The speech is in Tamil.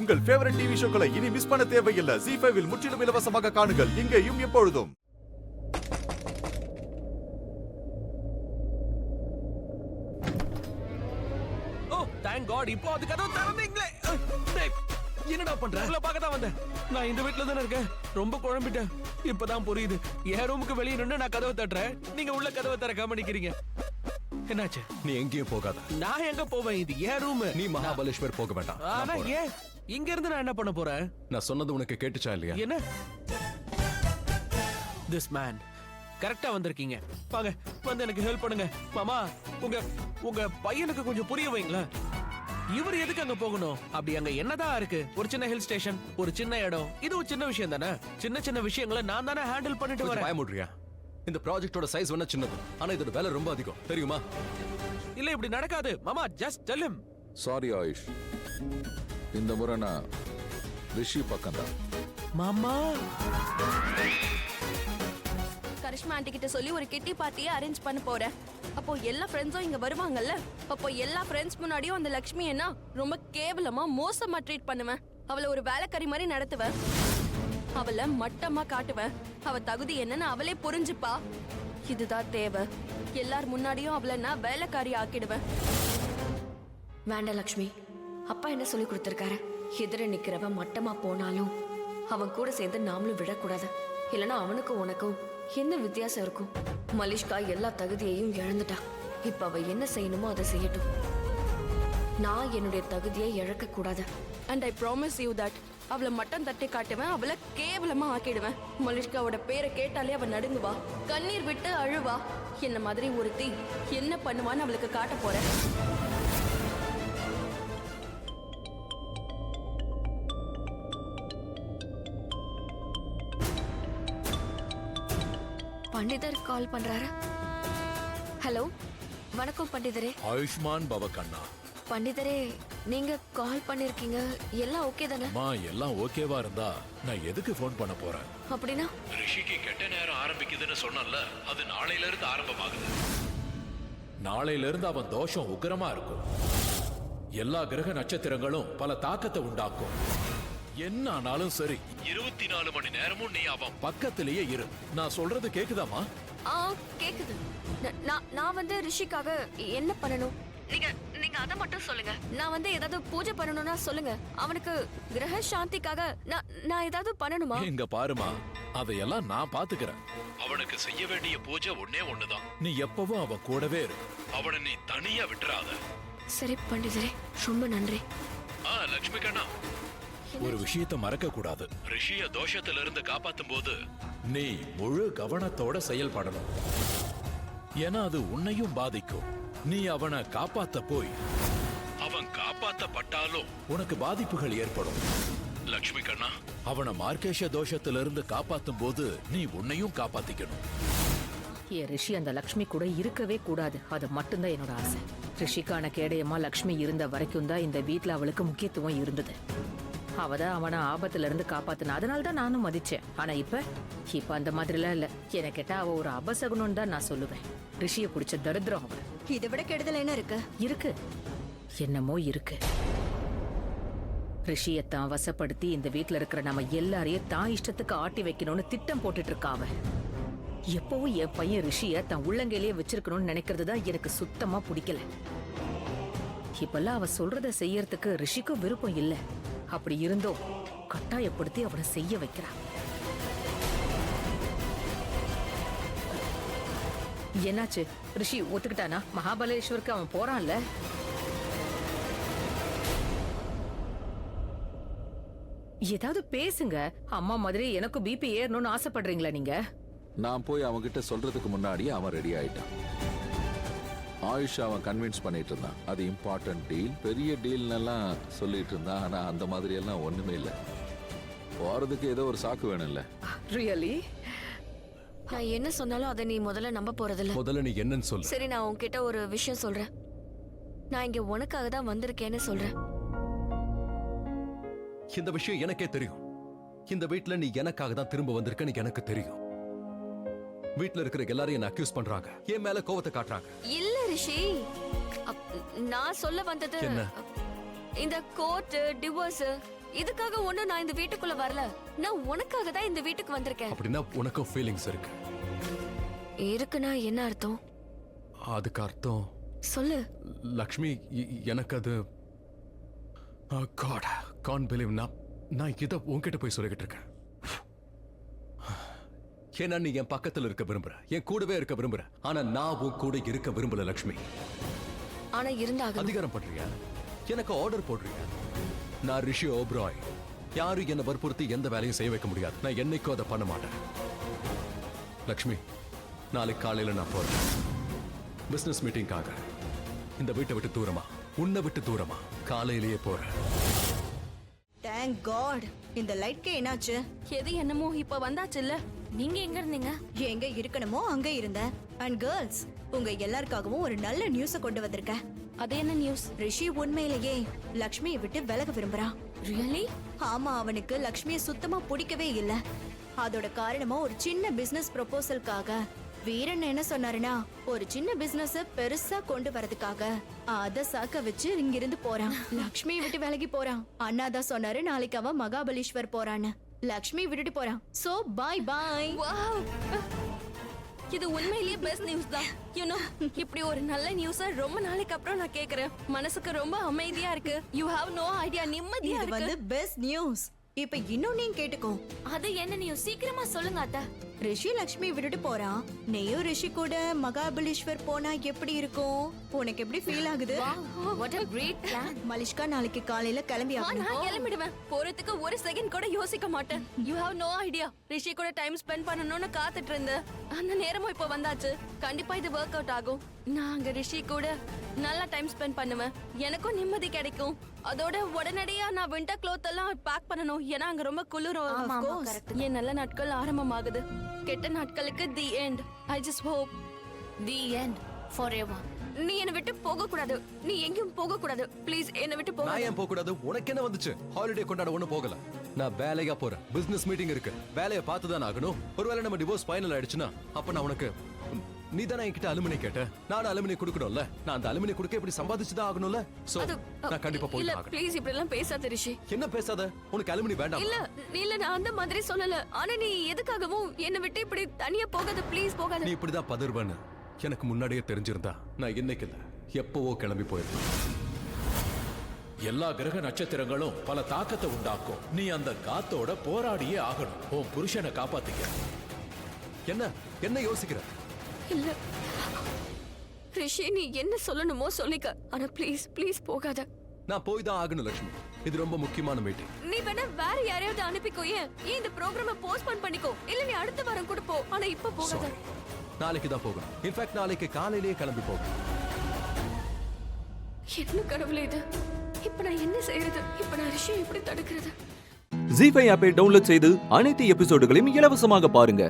உங்கள் ஃபேவரட் டிவி ஷோக்களை இனி மிஸ் பண்ண தேவையில்லை. ZEE5 இல் முற்றிலும் இலவசமாக காணுங்கள். இங்கேயும் எப்பொழுதும். ஓ தேங்க் காட், இப்போ அது கதவு திறந்தீங்களே. டேய், என்னடா பண்ற? உள்ள பார்க்க தான் வந்தேன். நான் இந்த வீட்ல தானே இருக்கேன். ரொம்ப குழம்பிட்டேன். இப்பதான் புரியுது. என் ரூமுக்கு வெளியே நின்று நான் கதவை தட்டுறேன், நீங்க உள்ள கதவை திறக்காம நிக்கிறீங்க. என்னாச்சு? நீ எங்கேயும் போகாத. நான் எங்க போவேன்? இது என் ரூம். நீ மகாபலேஸ்வர் போக வேண்டாம். ஆனா ஏன் இங்க இருந்து நான் என்ன பண்ண போறேன்? நான் சொன்னது உனக்கு கேட்டுச்சா இல்லையா? என்ன? திஸ் மேன் கரெக்டா வந்திருக்கீங்க. வாங்க வந்து எனக்கு ஹெல்ப் பண்ணுங்க. மாமா, உங்க பையனுக்கு கொஞ்சம் புரிய வைங்களேன். இவர் எதுக்கு அங்க போகணும்? அப்படி அங்க என்னதான் இருக்கு? ஒரு சின்ன ஹில் ஸ்டேஷன், ஒரு சின்ன இடம். இது ஒரு சின்ன விஷயம் தானே. சின்ன சின்ன விஷயங்களை நான் தானே ஹேண்டில் பண்ணிட்டு வரேன். பயமுடுறியா? இந்த ப்ராஜெக்ட்டோட சைஸ் வேணா சின்னது, ஆனா இதோட வேலை ரொம்ப அதிகம், தெரியுமா? இல்ல இப்படி நடக்காது மாமா. Just tell him. Sorry AYUSH, இந்த முறை நான் ரிஷி பக்கம் தான். மாமா, கரிஷ்மா ஆண்டி கிட்ட சொல்லி ஒரு கிட்டி பார்ட்டியை அரேஞ்ச் பண்ண போறேன். அப்போ எல்லா ஃப்ரெண்ட்ஸும் இங்க வருவாங்கல்ல. அப்போ எல்லா ஃப்ரெண்ட்ஸ் முன்னாடியும் அந்த லக்ஷ்மி என்ன ரொம்ப கேவலமா மோசமா ட்ரீட் பண்ணுவேன். அவளை ஒரு வேலைக்காரி மாதிரி நடத்துவேன். அவளை மட்டமா காட்டுவேன். அவ தகுதி என்னன்னு அவளே புரிஞ்சுப்பா. இதுதான் தேவை. எல்லார் முன்னாடியும் அவளை நான் வேலைக்காரி ஆக்கிடுவேன். வேண்டாம் லக்ஷ்மி, அப்பா என்ன சொல்லி கொடுத்திருக்காரு? எதிர நிக்கிறவன் மட்டமா போனாலும் அவன் கூட சேர்ந்து நாமளும் விடக்கூடாது. இல்லைன்னா அவனுக்கும் உனக்கும் என்ன வித்தியாசம் இருக்கும்? மலிஷ்கா எல்லா தகுதியையும் இழந்துட்டா. இப்ப அவ என்ன செய்யணுமோ அதை செய்யட்டும். நான் என்னுடைய தகுதியை இழக்க கூடாது. And I promise you that அவளை மட்டம் தட்டி காட்டுவேன். அவளை கேவலமா ஆக்கிடுவேன். மலிஷ்காவோட பேரை கேட்டாலே அவ நடுங்குவா, கண்ணீர் விட்டு அழுவா. என்ன மாதிரி ஒருத்தி என்ன பண்ணுவான்னு அவளுக்கு காட்ட போறேன். பண்டிதர் கால் பண்றாரு. ஹலோ, வணக்கம் பண்டிதரே. ஆயுஷ்மான் பவ கண்ணா. பண்டிதரே, நீங்க கால் பண்ணிருக்கீங்க, எல்லாம் ஓகே தானே? மா எல்லாம் ஓகேவா இருந்தா நான் எதுக்கு ஃபோன் பண்ண போறேன்? அப்படின்னா ரிஷிக்கு கெட்ட நேரம் ஆரம்பிக்குதுன்னு சொன்னல, அது நாளையில இருந்து ஆரம்பமாகுது. நாளையில இருந்து அவன் தோஷம் உக்கிரமா இருக்கும். எல்லா கிரக நட்சத்திரங்களும் பல தாக்கத்தை உண்டாக்கும். என்ன ஆனாலும் சரி, 24 மணி நேரமும் நீ அவன் பக்கத்திலேயே இரு. நான் சொல்றது கேக்குதாமா? கேக்குது. நான் வந்து ரிஷிக்காக என்ன பண்ணணும்? நீங்க அத மட்டும் சொல்லுங்க. நான் ஏதாவது பூஜை பண்ணணும்னா சொல்லுங்க. அவனுக்கு கிரக சாந்திக்காக நான் ஏதாவது பண்ணணுமா? இங்க பாருமா, அதையெல்லாம் நான் பாத்துக்கிறேன். அவனுக்கு செய்ய வேண்டிய பூஜை ஒன்னே ஒண்ணுதான். நீ எப்பவும் அவன் கூடவே இரு. அவனை நீ தனியா விட்டுறாத. சரி பண்டிதரே, ரொம்ப நன்றி. லட்சுமி கண்ணா, ஒரு விஷயத்தை மறக்க கூடாது. ரிஷிய தோஷத்துல இருந்து காப்பாத்தும் போது நீ முழு கவனத்தோட செயல்படணும். ஏன்னா அது உன்னையும் பாதிக்கும். நீ அவனை காப்பாத்த போய் அவன் காப்பாத்தப்பட்டாலும் உனக்கு பாதிப்புகள் ஏற்படும். லட்சுமி கண்ணா, அவனை மார்க்கேஷ தோஷத்துல இருந்து காப்பாத்தும் போது நீ உன்னையும் காப்பாத்திக்கணும். என் ரிஷி அந்த லக்ஷ்மி கூட இருக்கவே கூடாது. அது மட்டும்தான் என்னோட ஆசை. ரிஷிக்கான கேடயமா லக்ஷ்மி இருந்த வரைக்கும் தான் இந்த வீட்டுல அவளுக்கு முக்கியத்துவம் இருந்தது. அவதான் அவனை ஆபத்துல இருந்து காப்பாத்தின. அதனால்தான் நானும் மதிச்சேன். ஆனா இப்ப அந்த மாதிரிலாம் இல்ல. என கேட்டா அவ ஒரு அபசகுணம் தான் நான் சொல்லுவேன். ரிஷிய பிடிச்ச தரித்திரம் அவ. இதை விட கெடுதல் என்ன இருக்கு? இருக்கு, என்னமோ இருக்கு. ரிஷியை தான் வசப்படுத்தி இந்த வீட்டுல இருக்கிற நம்ம எல்லாரையும் தான் இஷ்டத்துக்கு ஆட்டி வைக்கணும்னு திட்டம் போட்டுட்டு இருக்கா அவ. எப்பவும் என் பையன் ரிஷிய தன் உள்ளங்கையிலேயே வச்சிருக்கணும்னு நினைக்கிறது தான் எனக்கு சுத்தமா பிடிக்கல. இப்பெல்லாம் அவ சொல்றத செய்யறதுக்கு ரிஷிக்கும் விருப்பம் இல்ல. அப்படி இருந்தோம் கட்டாயப்படுத்தி அவனை செய்ய வைக்கிறான். என்னாச்சு? ரிஷி ஒத்துக்கிட்டானா? மகாபலேஸ்வருக்கு அவன் போறான்ல. ஏதாவது பேசுங்க. அம்மா மாதிரி எனக்கும் பிபி ஏறணும்னு ஆசைப்படுறீங்களா நீங்க? நான் போய் அவன்கிட்ட சொல்றதுக்கு முன்னாடி அவன் ரெடி ஆயிட்டான். ஆயுஷ் அவன் கன்வின்ஸ் பண்ணிட்டு இருந்தான். அது இம்பார்ட்டன்ட் டீல், பெரிய டீல்னெல்லாம் சொல்லிட்டு இருந்தான். ஆனா அந்த மாதிரி எல்லாம் ஒண்ணுமே இல்லை. போறதுக்கு ஏதோ ஒரு சாக்கு வேணும்ல. ரியலி? நான் என்ன சொன்னாலும் அதை நீ முதல்ல நம்ப போறதில்ல. முதல்ல நீ என்னன்னு சொல்லு. சரி, நான் உன்கிட்ட ஒரு விஷயம் சொல்றேன். நான் இங்க உனக்காக தான் வந்திருக்கேன்னு சொல்றேன். இந்த விஷயம் எனக்கே தெரியும். இந்த வீட்டுல நீ எனக்காக தான் திரும்ப வந்திருக்கன்னு எனக்கு தெரியும். வீட்டுல இருக்கிற எல்லாரையும் என்ன அக்யூஸ் பண்றாங்க, என் மேல கோவத்தை காட்டுறாங்க. இல்ல ரிஷி, நான் சொல்ல வந்தது என்ன? இந்த கோர்ட், டிவோர்ஸ் இதுக்காக ஒண்ணும் நான் இந்த வீட்டுக்குள்ள வரல. நான் உனக்காக தான் இந்த வீட்டுக்கு வந்திருக்கேன். அப்படின்னா உனக்கும் ஃபீலிங்ஸ் இருக்கு. இருக்குன்னா என்ன அர்த்தம்? அதுக்கு அர்த்தம் சொல்லு. லக்ஷ்மி, எனக்கு அது காட் கான் பிலீவ் நான் இதை உன்கிட்ட போய் சொல்லிக்கிட்டு இருக்கேன். ஏன்னா நீ என் பக்கத்துல இருக்க விரும்புற, என் கூடவே இருக்க விரும்புற. ஆனா நான் உன் கூட இருக்க விரும்பல லக்ஷ்மி. ஆனா இருந்தாக அதிகாரம் பண்றியா? எனக்கு ஆர்டர் போடுறியா? நான் ரிஷி ஓப்ராய். யாரும் என்னை வற்புறுத்தி எந்த வேலையும் செய்ய வைக்க முடியாது. நான் என்னைக்கும் அதை பண்ண மாட்டேன். லக்ஷ்மி, நாளைக்கு காலையில நான் போறேன் பிசினஸ் மீட்டிங்காக. இந்த வீட்டை விட்டு தூரமா, உன்னை விட்டு தூரமா காலையிலேயே போறேன். Thank God. இந்த லைட்க்கு என்னாச்சு? எது என்னமோ இப்ப வந்தாச்சு இல்ல. நீங்க எங்க இருந்தீங்க? எங்க இருக்கணுமோ அங்க இருந்தேன். அண்ட் கேர்ள்ஸ், உங்க எல்லாருக்காகவும் ஒரு நல்ல நியூஸ கொண்டு வந்திருக்கேன். அது என்ன நியூஸ்? ரிஷி உண்மையிலேயே லக்ஷ்மியை விட்டு விலக விரும்புறான். ரியலி? ஆமா, அவனுக்கு லக்ஷ்மியை சுத்தமா பிடிக்கவே இல்ல. அதோட காரணமா ஒரு சின்ன பிசினஸ் ப்ரொபோசலுக்காக வீரன் என்ன சொன்னாருன்னா, ஒரு சின்ன பிசினஸ் பெருசா கொண்டு வரதுக்காக அத சாக்க வச்சு இங்கிருந்து போறான். லக்ஷ்மியை விட்டு விலகி போறான். அண்ணா தான் சொன்னாரு நாளைக்கு அவன் மகாபலீஸ்வர் போறான்னு. லக்ஷ்மி விட்டுட்டு போறான். So by by. வாவ், இது உண்மையிலேயே பெஸ்ட் நியூஸ் தான். யூ நோ, இப்படி ஒரு நல்ல நியூஸ ரொம்ப நாளைக்கு அப்புறம் நான் கேக்குறேன். மனசுக்கு ரொம்ப அமைதியா இருக்கு. You have no idea. நிம்மதியா இது வந்து இருக்கு. Best news. இப்ப இன்னும் நீ கேட்டுக்கோ. அது என்ன நியூஸ்? சீக்கிரமா சொல்லுங்க அத்தை. ரிஷி லக்ஷ்மி விட்டுட்டு போறான். நீயும் ரிஷி கூட மகாபலீஸ்வர் போனா எப்படி இருக்கும்? உனக்கு எப்படி ஃபீல் ஆகுது? What a great plan. Malishka நாளைக்கு காலையில கிளம்பி ஆகணும். நான் கிளம்பிடுவேன். போறதுக்கு ஒரு செகண்ட் கூட யோசிக்க மாட்டேன். You have no idea. Rishi கூட டைம் ஸ்பெண்ட் பண்ணணும்னு காத்துட்டு இருந்தேன். அந்த நேரமும் இப்ப வந்தாச்சு. கண்டிப்பா இது ஒர்க் அவுட் ஆகும். நான் அங்க ரிஷி கூட நல்லா டைம் ஸ்பெண்ட் பண்ணுவேன். எனக்கும் நிம்மதி கிடைக்கும். அதோட உடனடியா நான் விண்டர் க்ளோத் எல்லாம் பேக் பண்ணணும். ஏன்னா அங்க ரொம்ப குளிரும். ஆமா, Of course. correct. என் நல்ல நாட்கள் ஆரம்பமாகுது. கெட்ட நாட்களுக்கு the end. I just hope. The end forever. நீ என்ன விட்டு போக கூடாது. நீ எங்கேயும் போக கூடாது. ப்ளீஸ் என்ன விட்டு போக. நான் ஏன் போக கூடாது? உனக்கு என்ன வந்துச்சு? ஹாலிடே கொண்டாட ஒண்ணு போகல. நான் வேலையா போறேன். பிசினஸ் மீட்டிங் இருக்கு. வேலையை பார்த்து தான் ஆகணும். ஒருவேளை நம்ம டிவோர்ஸ் ஃபைனல் ஆயிடுச்சுன்னா அப்ப நான் உனக்கு நீ தானே என்கிட்ட அலுமினி கேட்ட. நான் அலுமினி கொடுக்கணும்ல. நான் அந்த அலுமினி கொடுக்க இப்படி சம்பாதிச்சுதான் ஆகணும்ல. சோ நான் கண்டிப்பா போய் இல்ல ஆகணும். ப்ளீஸ் இப்படி எல்லாம் பேசாத ரிஷி. என்ன பேசாத? உனக்கு அலுமினி வேண்டாம். இல்ல இல்ல, நான் அந்த மாதிரி சொல்லல. ஆனா நீ எதுக்காகவும் என்ன விட்டு இப்படி தனியா போகாத. ப்ளீஸ் போகாத. நீ இப்படிதான் பதறுவேன்னு எனக்கு முன்னாடியே தெரிஞ்சிருந்தா நான் இன்னைக்கு இல்ல எப்பவோ கிளம்பி போயிருந்தேன். எல்லா கிரக நட்சத்திரங்களும் பல தாக்கத்தை உண்டாக்கும். நீ அந்த காத்தோட போராடியே ஆகணும். உன் புருஷனை காப்பாத்திக்க. என்ன என்ன யோசிக்கிற? இல்ல ரிஷி, நீ என்ன சொல்லணுமோ சொல்லிக்க. ஆனா ப்ளீஸ் ப்ளீஸ் போகாத. நான் போய் தான் ஆகணும் லட்சுமி. இது ரொம்ப முக்கியமான மீட்டிங். நீ வேணா வேற யாரையாவது அனுப்பிக்கோ. ஏன் இந்த ப்ரோக்ராம போஸ்ட்போன் பண்ணிக்கோ. இல்ல நீ அடுத்த வாரம் கூட போ. ஆனா இப்ப போகாத. Sorry. நாளைக்கு தான் போகணும். இன்ஃபேக்ட் நாளைக்கு காலையிலேயே கிளம்பி போகணும். என்ன கடவுளே இது? இப்ப நான் என்ன செய்யறது? இப்ப நான் ரிஷி எப்படி தடுக்கிறது? ஜீ5 ஆப்பை டவுன்லோட் செய்து அனைத்து எபிசோடுகளையும் இலவசமாக பாருங்க.